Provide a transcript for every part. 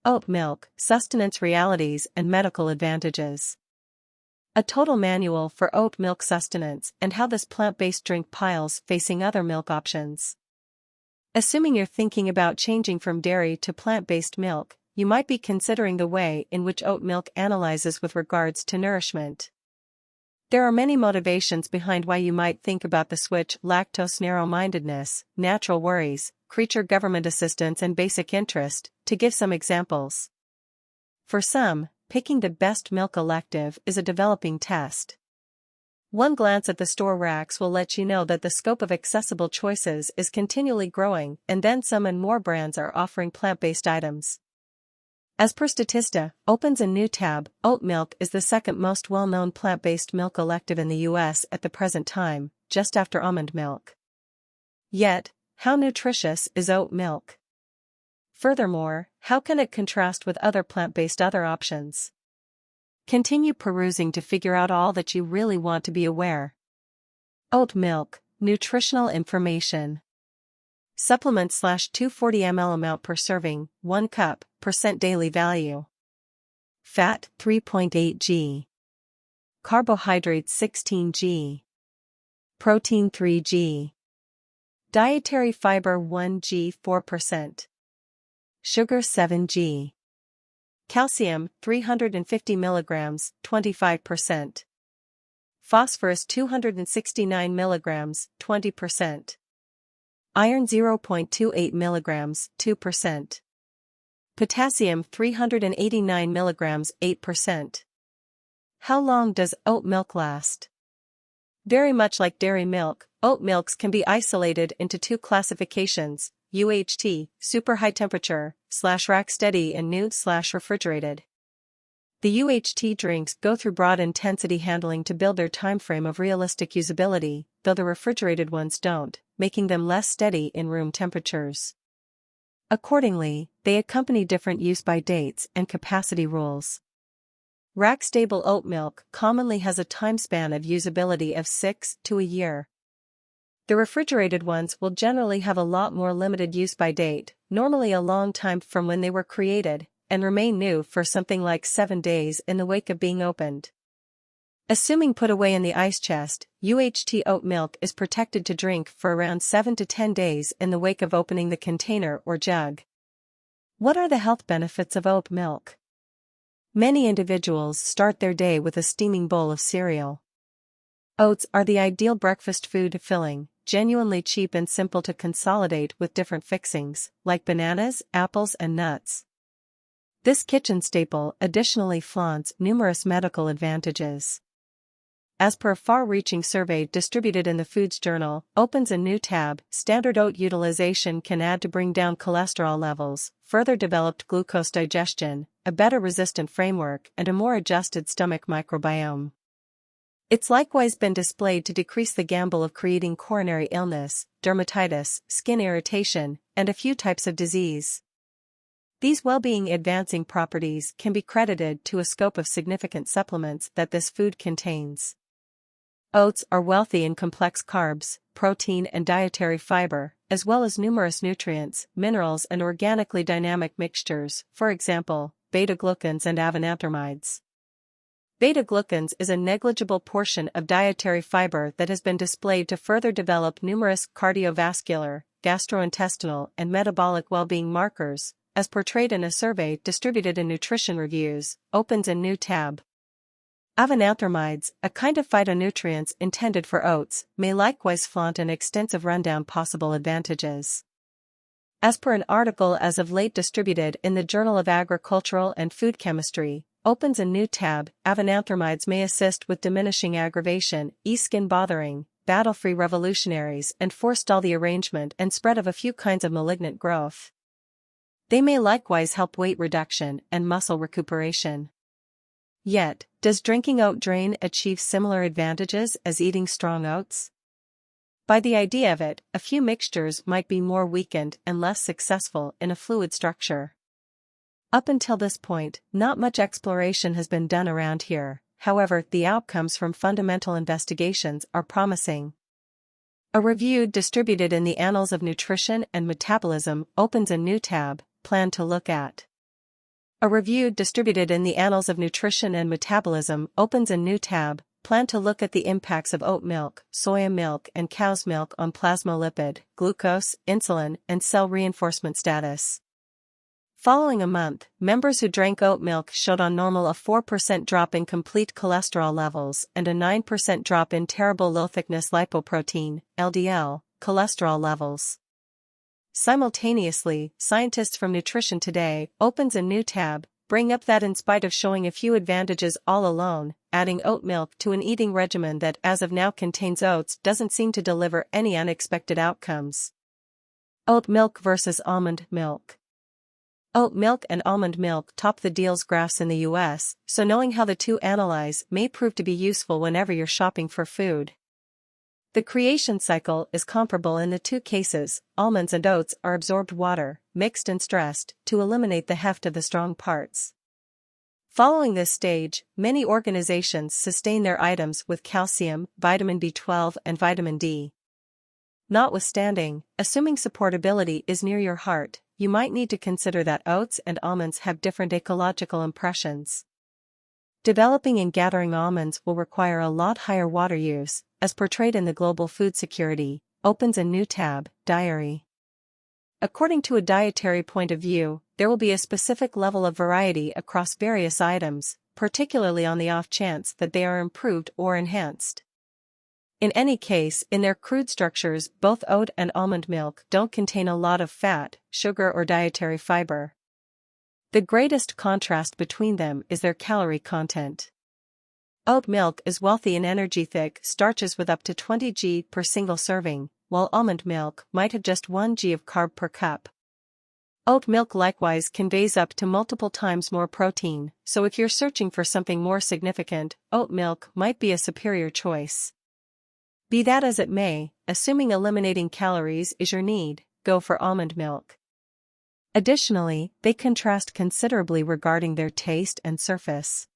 Oat milk, sustenance realities and medical advantages. A total manual for oat milk sustenance and how this plant-based drink piles facing other milk options. Assuming you're thinking about changing from dairy to plant-based milk, you might be considering the way in which oat milk analyzes with regards to nourishment. There are many motivations behind why you might think about the switch: lactose narrow-mindedness, natural worries, creature government assistance and basic interest, to give some examples. For some, picking the best milk elective is a developing test. One glance at the store racks will let you know that the scope of accessible choices is continually growing, and then some and more brands are offering plant-based items. As per Statista, opens a new tab, oat milk is the second most well-known plant-based milk elective in the US at the present time, just after almond milk. Yet, how nutritious is oat milk? Furthermore, how can it contrast with other plant-based options? Continue perusing to figure out all that you really want to be aware. Oat milk, nutritional information. Supplement/240 ml amount per serving, 1 cup, % daily value. Fat 3.8 g. Carbohydrates 16 g. Protein 3 g. Dietary fiber 1 g 4%. Sugar 7 g. Calcium 350 mg 25%. Phosphorus 269 mg 20%. Iron 0.28 mg 2%. Potassium 389 mg 8%. How long does oat milk last? Very much like dairy milk, oat milks can be isolated into two classifications: UHT, super high temperature, /rack steady, and nude/refrigerated. The UHT drinks go through broad intensity handling to build their timeframe of realistic usability, though the refrigerated ones don't, making them less steady in room temperatures. Accordingly, they accompany different use-by dates and capacity rules. Rack-stable oat milk commonly has a time span of usability of 6 to a year. The refrigerated ones will generally have a lot more limited use-by date, normally a long time from when they were created, and remain new for something like 7 days in the wake of being opened. Assuming put away in the ice chest, UHT oat milk is protected to drink for around 7 to 10 days in the wake of opening the container or jug. What are the health benefits of oat milk? Many individuals start their day with a steaming bowl of cereal. Oats are the ideal breakfast food, filling, genuinely cheap and simple to consolidate with different fixings, like bananas, apples and nuts. This kitchen staple additionally flaunts numerous medical advantages. As per a far-reaching survey distributed in the Foods Journal, opens a new tab, standard oat utilization can add to bring down cholesterol levels, further developed glucose digestion, a better resistant framework and a more adjusted stomach microbiome. It's likewise been displayed to decrease the gamble of creating coronary illness, dermatitis, skin irritation, and a few types of disease. These well-being advancing properties can be credited to a scope of significant supplements that this food contains. Oats are wealthy in complex carbs, protein and dietary fiber, as well as numerous nutrients, minerals and organically dynamic mixtures, for example, beta-glucans and avenanthramides. Beta-glucans is a negligible portion of dietary fiber that has been displayed to further develop numerous cardiovascular, gastrointestinal and metabolic well-being markers, as portrayed in a survey distributed in Nutrition Reviews, opens a new tab. Avenanthramides, a kind of phytonutrients intended for oats, may likewise flaunt an extensive rundown possible advantages. As per an article as of late distributed in the Journal of Agricultural and Food Chemistry, opens a new tab, avenanthramides may assist with diminishing aggravation, skin bothering, battle-free revolutionaries and forestall the arrangement and spread of a few kinds of malignant growth. They may likewise help weight reduction and muscle recuperation. Yet, does drinking oat drain achieve similar advantages as eating strong oats? By the idea of it, a few mixtures might be more weakened and less successful in a fluid structure. Up until this point, not much exploration has been done around here, however, the outcomes from fundamental investigations are promising. A review distributed in the Annals of Nutrition and Metabolism opens a new tab, Plan to Look At. A review distributed in the Annals of Nutrition and Metabolism opens a new tab. Plan to look at the impacts of oat milk, soya milk and cow's milk on plasmolipid, glucose, insulin, and cell reinforcement status. Following a month, members who drank oat milk showed on normal a 4% drop in complete cholesterol levels and a 9% drop in terrible low-thickness lipoprotein, LDL, cholesterol levels. Simultaneously, scientists from Nutrition Today opens a new tab, bring up that in spite of showing a few advantages all alone, adding oat milk to an eating regimen that as of now contains oats doesn't seem to deliver any unexpected outcomes. Oat milk versus almond milk. Oat milk and almond milk top the deals graphs in the US, so knowing how the two analyze may prove to be useful whenever you're shopping for food. The creation cycle is comparable in the two cases. Almonds and oats are absorbed water, mixed and stressed, to eliminate the heft of the strong parts. Following this stage, many organizations sustain their items with calcium, vitamin B12 and vitamin D. Notwithstanding, assuming supportability is near your heart, you might need to consider that oats and almonds have different ecological impressions. Developing and gathering almonds will require a lot higher water use, as portrayed in the Global Food Security, opens a new tab, diary. According to a dietary point of view, there will be a specific level of variety across various items, particularly on the off chance that they are improved or enhanced. In any case, in their crude structures, both oat and almond milk don't contain a lot of fat, sugar or dietary fiber. The greatest contrast between them is their calorie content. Oat milk is wealthy in energy-thick starches with up to 20 g per single serving, while almond milk might have just 1 g of carb per cup. Oat milk likewise conveys up to multiple times more protein, so if you're searching for something more significant, oat milk might be a superior choice. Be that as it may, assuming eliminating calories is your need, go for almond milk. Additionally, they contrast considerably regarding their taste and surface.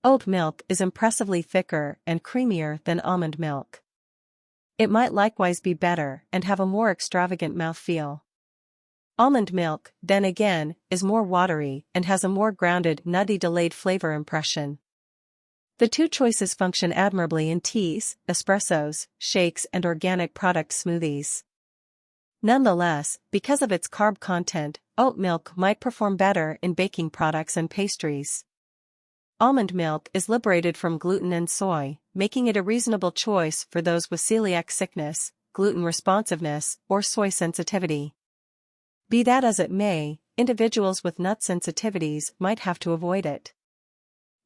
Oat milk is impressively thicker and creamier than almond milk. It might likewise be better and have a more extravagant mouthfeel. Almond milk, then again, is more watery and has a more grounded, nutty delayed flavor impression. The two choices function admirably in teas, espressos, shakes and organic product smoothies. Nonetheless, because of its carb content, oat milk might perform better in baking products and pastries. Almond milk is liberated from gluten and soy, making it a reasonable choice for those with celiac sickness, gluten responsiveness, or soy sensitivity. Be that as it may, individuals with nut sensitivities might have to avoid it.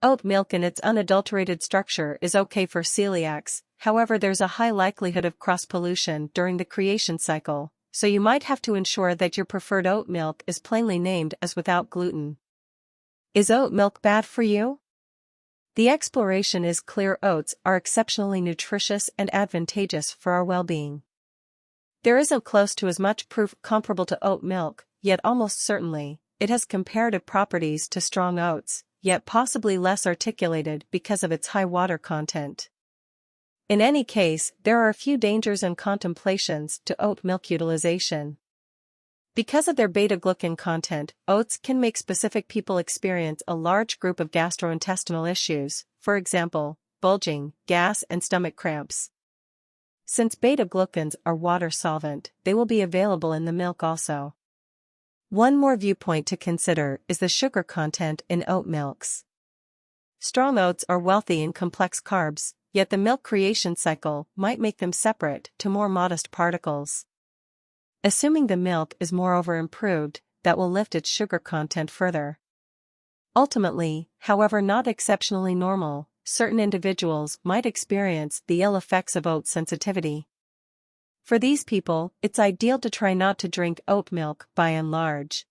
Oat milk in its unadulterated structure is okay for celiacs, however there's a high likelihood of cross-pollution during the creation cycle, so you might have to ensure that your preferred oat milk is plainly named as without gluten. Is oat milk bad for you? The exploration is clear: oats are exceptionally nutritious and advantageous for our well-being. There isn't close to as much proof comparable to oat milk, yet almost certainly, it has comparative properties to strong oats, yet possibly less articulated because of its high water content. In any case, there are a few dangers and contemplations to oat milk utilization. Because of their beta-glucan content, oats can make specific people experience a large group of gastrointestinal issues, for example, bulging, gas and stomach cramps. Since beta-glucans are water-solvent, they will be available in the milk also. One more viewpoint to consider is the sugar content in oat milks. Strong oats are wealthy in complex carbs, yet the milk creation cycle might make them separate to more modest particles. Assuming the milk is moreover improved, that will lift its sugar content further. Ultimately, however not exceptionally normal, certain individuals might experience the ill effects of oat sensitivity. For these people, it's ideal to try not to drink oat milk by and large.